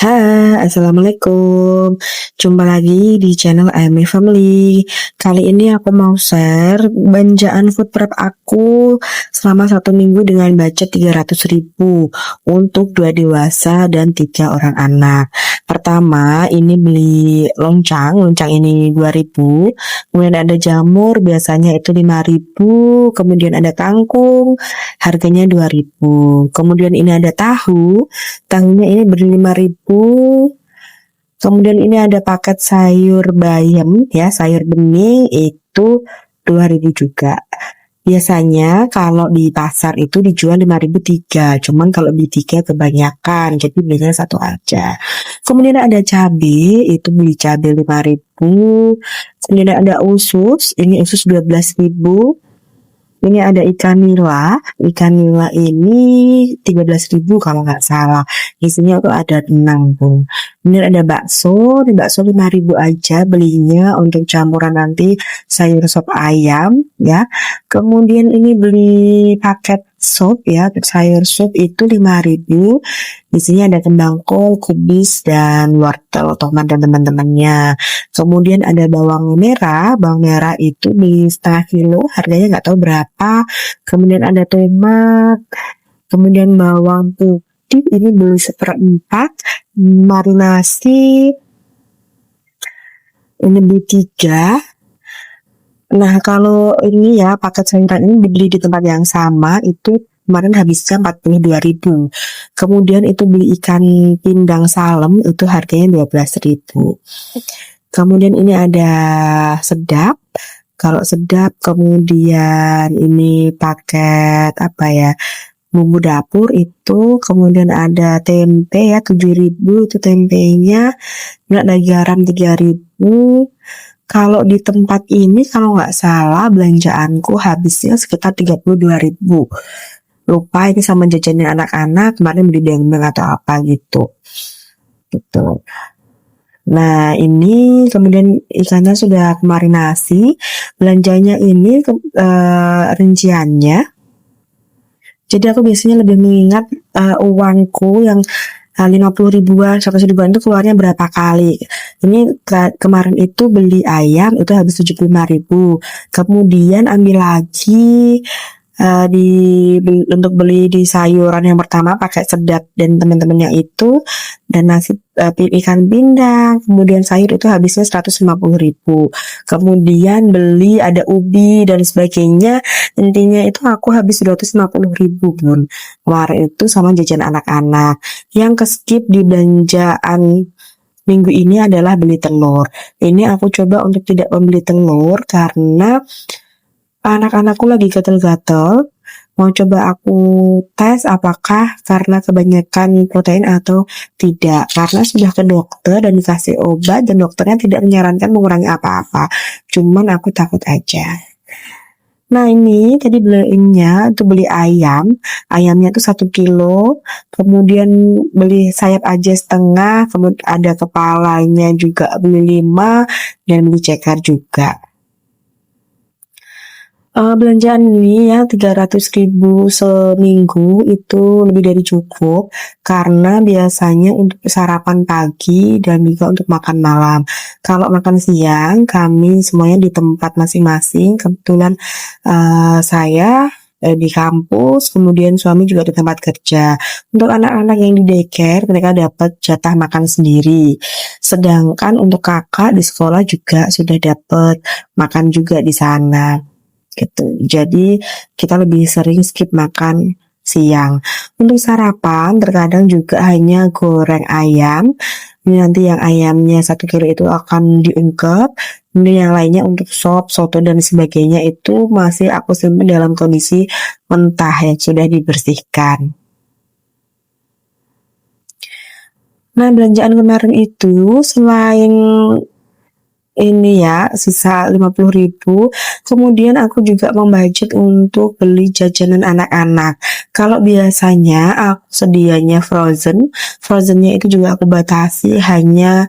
Hai, assalamualaikum. Jumpa lagi di channel AMI Family. Kali ini aku mau share belanjaan food prep aku selama 1 minggu dengan budget 300.000 untuk 2 dewasa dan 3 orang anak. Pertama, ini beli loncang ini 2.000. Kemudian ada jamur, biasanya itu 5.000. Kemudian ada kangkung, harganya 2.000. Kemudian ini ada tahunya ini beli 5.000. Kemudian ini ada paket sayur bayam ya, sayur bening itu 2.000 juga. Biasanya kalau di pasar itu dijual 5.000 3, cuman kalau beli 3 kebanyakan, jadi belinya satu aja. Kemudian ada cabai, itu beli cabai 5.000. Kemudian ada usus, ini usus 12.000. Ini ada ikan nila ini 13.000 kalau nggak salah. Isinya tuh ada 6 tuh. Ini ada bakso, di bakso 5.000 aja belinya untuk campuran nanti sayur sop ayam ya. Kemudian ini beli paket sup ya, sayur sup itu 5.000. Isinya ada kembang kol, kubis dan wortel, tomat dan teman-temannya. Kemudian ada bawang merah itu beli setengah kilo, harganya nggak tahu berapa. Kemudian ada tomat, kemudian bawang putih ini beli 1/4, marinasi ini beli 3. Nah kalau ini ya paket sayuran ini dibeli di tempat yang sama itu kemarin habisnya 42.000. Kemudian itu beli ikan pindang salem itu harganya 12.000. Kemudian ini ada sedap. Kalau sedap kemudian ini paket apa ya? Bumbu dapur itu, kemudian ada tempe ya 7.000 itu tempenya. Ada garam 3.000. Kalau di tempat ini kalau nggak salah belanjaanku habisnya sekitar 32.000. Lupa ini sama jajanin anak-anak kemarin beli dendeng atau apa gitu. Gitu. Nah ini kemudian ikannya sudah marinasi. Belanjanya ini rinciannya. Jadi aku biasanya lebih mengingat uangku yang 50 ribuan, 100 ribuan itu keluarnya berapa kali. Ini kemarin itu beli ayam itu habis 75.000. Kemudian ambil lagi untuk beli di sayuran yang pertama pakai sedap dan teman-temannya itu, dan nasi ikan pindang, kemudian sayur itu habisnya 150.000. Kemudian beli ada ubi dan sebagainya, intinya itu aku habis 250.000 pun kemarin itu sama jajan anak-anak. Yang keskip di belanjaan minggu ini adalah beli telur. Ini aku coba untuk tidak membeli telur karena anak-anakku lagi gatel-gatel. Mau coba aku tes apakah karena kebanyakan protein atau tidak. Karena sudah ke dokter dan dikasih obat dan dokternya tidak menyarankan mengurangi apa-apa. Cuman aku takut aja. Nah ini tadi belinya itu beli ayam. Ayamnya itu 1 kilo. Kemudian beli sayap aja setengah. Kemudian ada kepalanya juga beli 5. Dan beli ceker juga. Belanjaan ini ya 300.000 seminggu itu lebih dari cukup karena biasanya untuk sarapan pagi dan juga untuk makan malam. Kalau makan siang kami semuanya di tempat masing-masing. Kebetulan saya di kampus, kemudian suami juga di tempat kerja. Untuk anak-anak yang di daycare mereka dapat jatah makan sendiri. Sedangkan untuk kakak di sekolah juga sudah dapat makan juga di sana. Gitu. Jadi kita lebih sering skip makan siang. Untuk sarapan terkadang juga hanya goreng ayam. Ini nanti yang ayamnya 1 kilo itu akan diungkep. Kemudian yang lainnya untuk sop, soto dan sebagainya itu masih aku simpan dalam kondisi mentah yang sudah dibersihkan. Nah belanjaan kemarin itu selain ini ya sisa 50.000, kemudian aku juga membudget untuk beli jajanan anak-anak. Kalau biasanya aku sedianya frozennya itu juga aku batasi hanya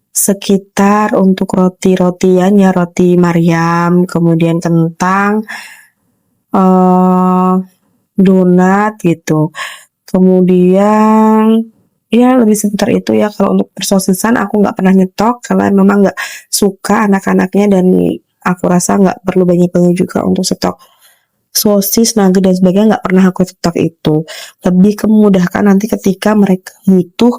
sekitar untuk roti-rotian ya, roti Mariam, kemudian kentang, donat gitu. Kemudian Ya lebih seputar itu ya. Kalau untuk persosisan aku nggak pernah nyetok karena memang nggak suka anak-anaknya, dan aku rasa nggak perlu banyak-banyak juga untuk stok sosis, nugget dan sebagainya, nggak pernah aku stok itu. Lebih memudahkan nanti ketika mereka butuh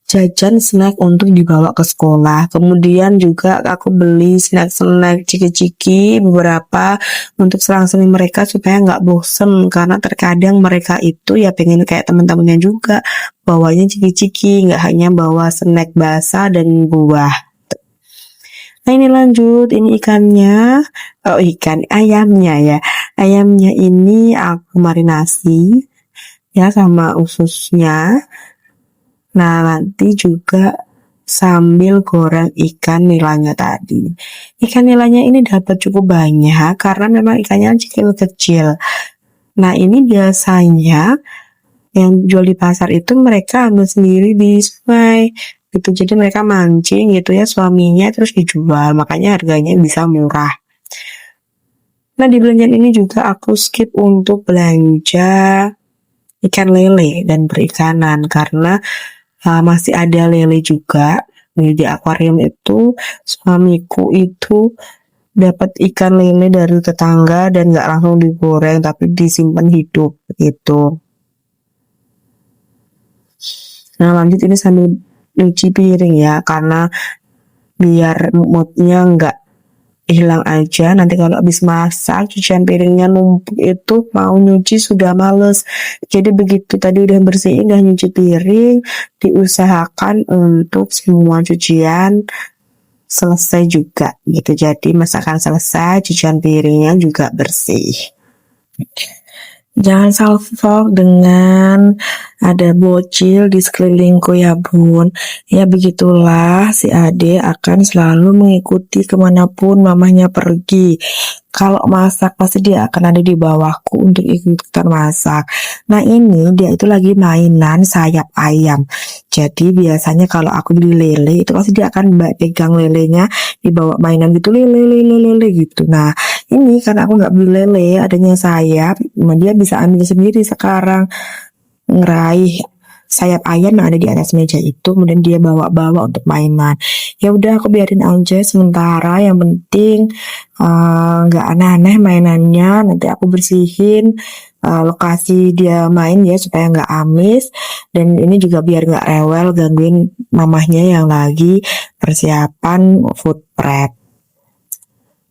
jajan snack untuk dibawa ke sekolah. Kemudian juga aku beli snack-snack ciki-ciki beberapa untuk selang-seling mereka supaya nggak bosen, karena terkadang mereka itu ya pengen kayak teman-temannya juga bawanya ciki-ciki, nggak hanya bawa snack basah dan buah. Nah ini lanjut, ini ikannya, oh ikan, ayamnya ya. Ayamnya ini aku marinasi ya sama ususnya. Nah, nanti juga sambil goreng ikan nilanya tadi. Ikan nilanya ini dapat cukup banyak karena memang ikannya kecil-kecil. Nah, ini biasanya yang jual di pasar itu mereka ambil sendiri di sungai gitu. Jadi mereka mancing gitu ya suaminya terus dijual. Makanya harganya bisa murah. Nah, di belanjaan ini juga aku skip untuk belanja ikan lele dan perikanan karena masih ada lele juga di akuarium itu. Suamiku itu dapat ikan lele dari tetangga dan nggak langsung digoreng tapi disimpan hidup gitu. Nah lanjut, ini sambil nyuci piring ya, karena biar moodnya nggak hilang aja. Nanti kalau habis masak cucian piringnya numpuk itu mau nyuci sudah males. Jadi begitu tadi udah bersihin, udah nyuci piring, diusahakan untuk semua cucian selesai juga gitu. Jadi masakan selesai, cucian piringnya juga bersih. Jangan salfok dengan ada bocil di sekelilingku ya bun. Ya begitulah, si Ade akan selalu mengikuti kemanapun mamahnya pergi. Kalau masak pasti dia akan ada di bawahku untuk ikutan masak. Nah ini dia itu lagi mainan sayap ayam. Jadi biasanya kalau aku beli lele itu pasti dia akan pegang lelenya, dibawa mainan gitu, lele lele lele gitu. Nah ini karena aku nggak beli lele, adanya sayap, dia bisa ambil sendiri sekarang, ngeraih sayap ayam yang ada di atas meja itu, kemudian dia bawa-bawa untuk mainan. Ya udah aku biarin aja sementara, yang penting nggak aneh-aneh mainannya. Nanti aku bersihin lokasi dia main ya supaya nggak amis, dan ini juga biar nggak rewel gangguin mamahnya yang lagi persiapan food prep.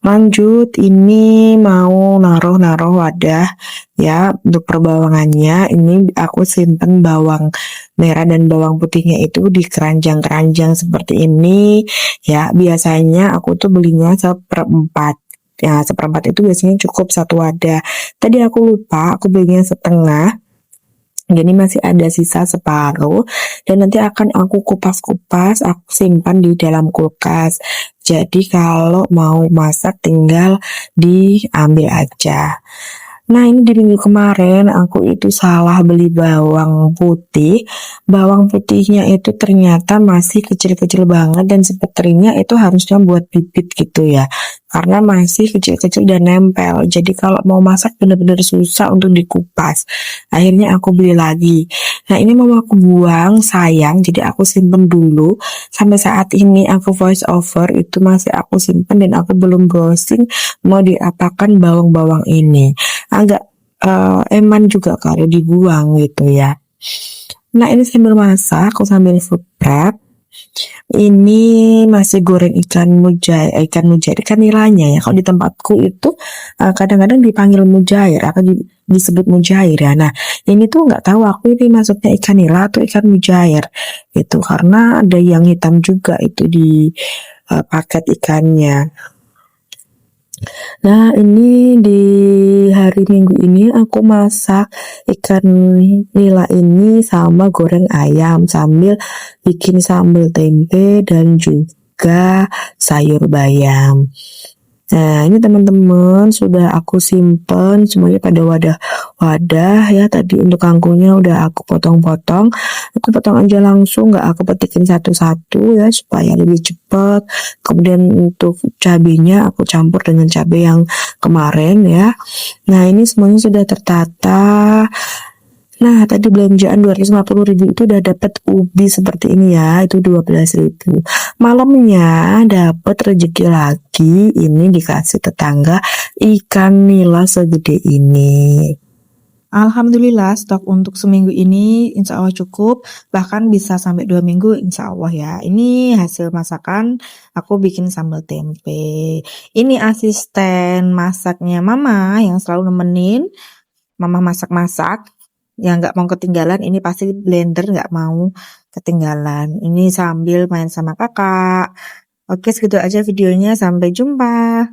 Lanjut, ini mau naruh-naruh wadah ya untuk perbawangannya. Ini aku simpen bawang merah dan bawang putihnya itu di keranjang-keranjang seperti ini ya. Biasanya aku tuh belinya seperempat. Ya, seperempat itu biasanya cukup satu wadah. Tadi aku lupa, aku belinya setengah. Jadi masih ada sisa separuh, dan nanti akan aku kupas-kupas, aku simpan di dalam kulkas. Jadi kalau mau masak tinggal diambil aja. Nah ini di minggu kemarin aku itu salah beli bawang putih. Bawang putihnya itu ternyata masih kecil-kecil banget, dan si peterinya itu harusnya buat bibit gitu ya. Karena masih kecil-kecil dan nempel. Jadi kalau mau masak benar-benar susah untuk dikupas. Akhirnya aku beli lagi. Nah ini mau aku buang, sayang. Jadi aku simpen dulu. Sampai saat ini aku voice over itu masih aku simpen, dan aku belum browsing mau diapakan bawang-bawang ini. Agak eman juga kalau dibuang gitu ya. Nah ini sambil masak, aku sambil food prep. Ini masih goreng ikan mujair, ikan nilainya ya. Kalau di tempatku itu kadang-kadang dipanggil mujair, apa disebut mujair ya. Nah ini tuh nggak tahu aku ini masuknya ikan nila atau ikan mujair gitu, karena ada yang hitam juga itu di paket ikannya. Nah ini di hari Minggu ini aku masak ikan nila ini sama goreng ayam sambil bikin sambal tempe dan juga sayur bayam. Nah ini teman-teman sudah aku simpen semuanya pada wadah-wadah ya. Tadi untuk kangkungnya udah aku potong-potong. Aku potong aja langsung, nggak aku petikin satu-satu ya supaya lebih cepat. Kemudian untuk cabenya aku campur dengan cabai yang kemarin ya. Nah ini semuanya sudah tertata. Nah, tadi belanjaan 250.000 itu udah dapat ubi seperti ini ya, itu 12.000. Malamnya dapat rezeki lagi, ini dikasih tetangga ikan nila segede ini. Alhamdulillah stok untuk seminggu ini insya Allah cukup, bahkan bisa sampai 2 minggu insya Allah ya. Ini hasil masakan aku bikin sambal tempe. Ini asisten masaknya mama yang selalu nemenin mama masak-masak, yang nggak mau ketinggalan. Ini pasti blender nggak mau ketinggalan. Ini sambil main sama kakak. Oke, segitu aja videonya, sampai jumpa.